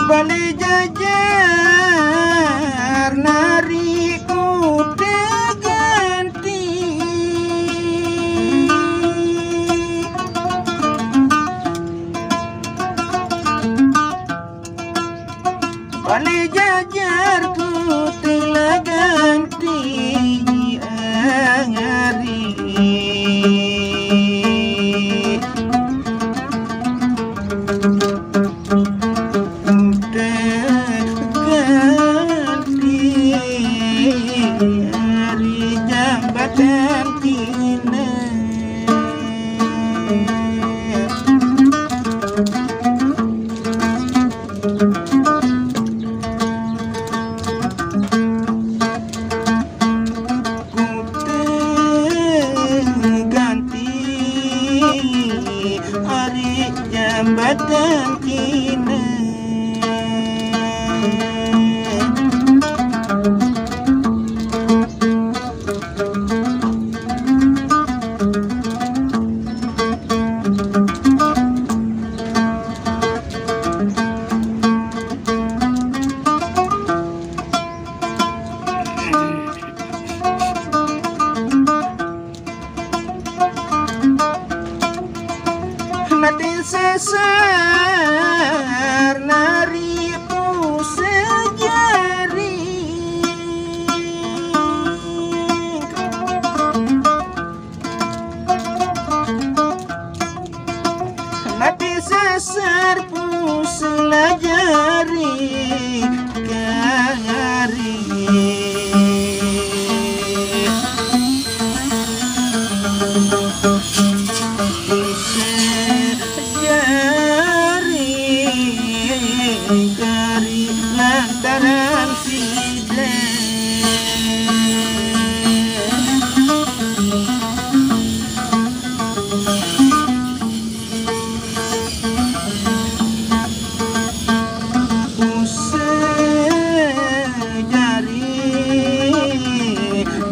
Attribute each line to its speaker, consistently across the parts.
Speaker 1: Balai jajar nari kuda ganti, balai jajar kuda ganti angari. Jambatan kina mati sesar nari pusejari, mati sesar puselajari kari.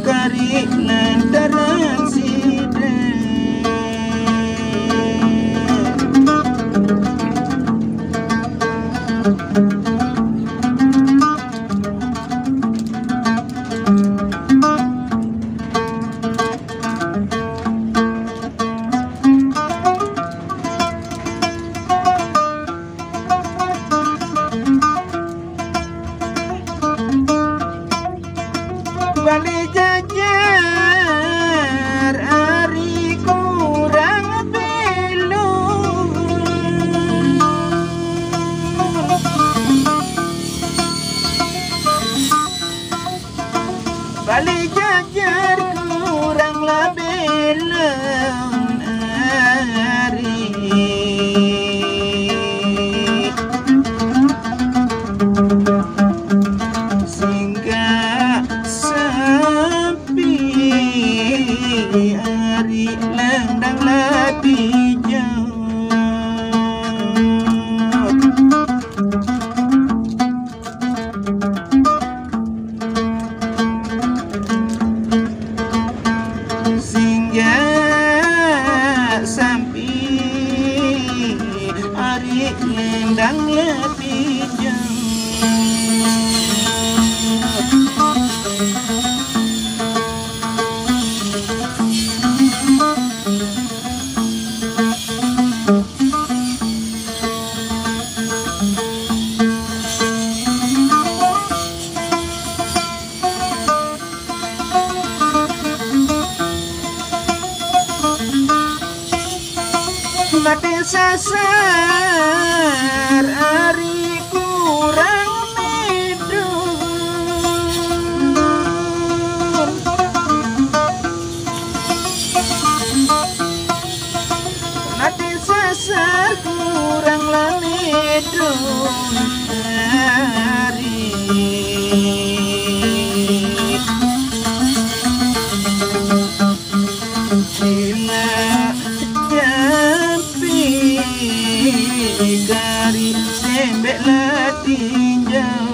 Speaker 1: Dari lantaran balai jajar ari kurang belum, balai jajar kurang belum ari. Ari lendang lebih jauh, singgah sampai ari lendang lebih jauh. Mati sasar ari kurang medun, mati sasar kurang medun ari. Gari sembek tinjau,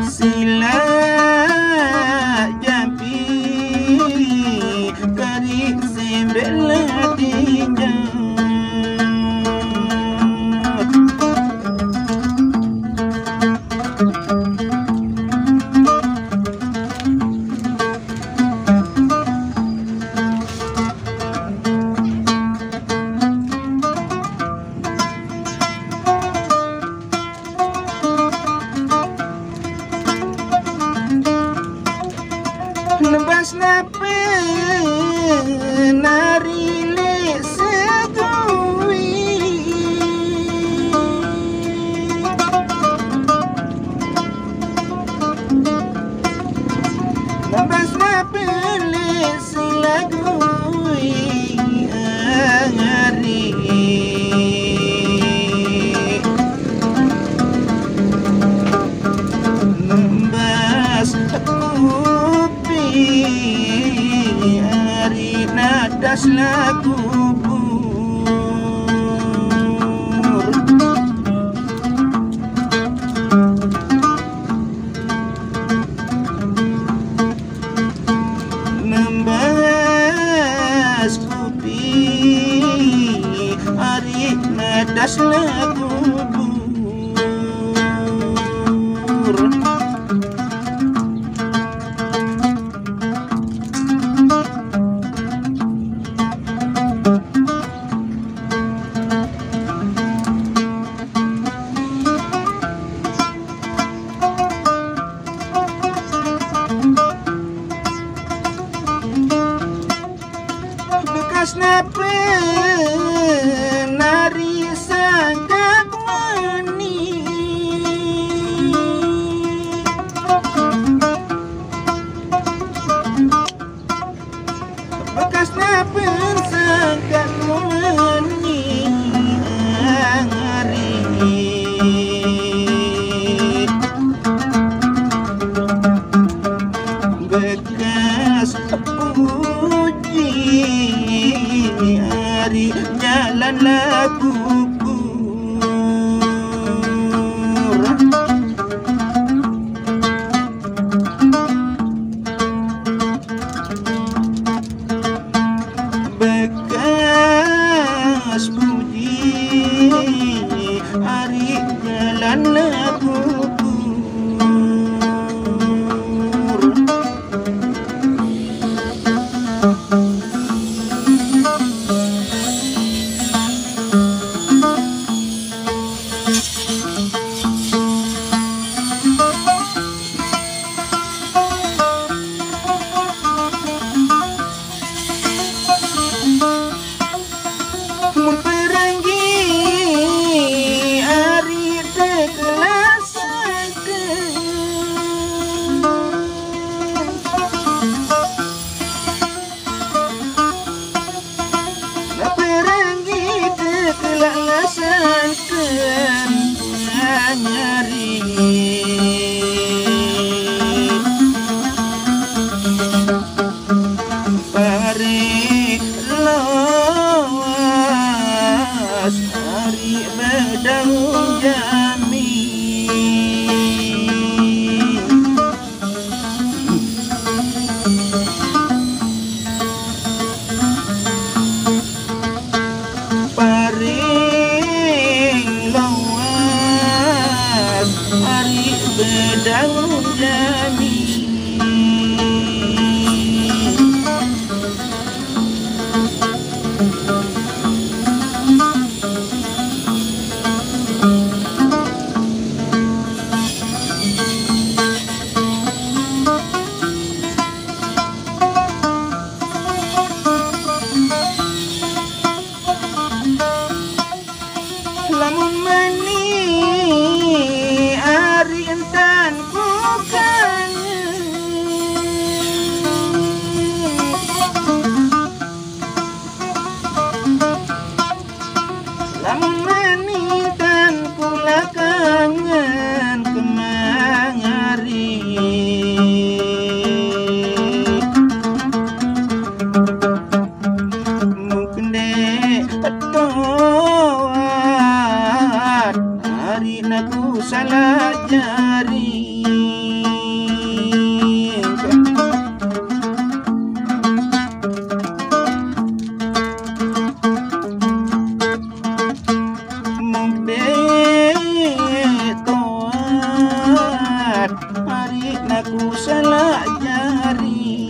Speaker 1: sila jam bekas penari lek segui bekas penari selagui hari membas kopi hari nadas lagu membas kopi hari nadas lagu bekas penari sangat mani bekas pen sangat mani hari bekas puji hari jalan lagu bekas puji hari jalan lagu nyari pare lawas hari bedaung jami bedaung jami lamun mani ari entan bukan lamun mani dan kula kangen kemangari mungkin dek toat hari naku salah jari hari naku salah jari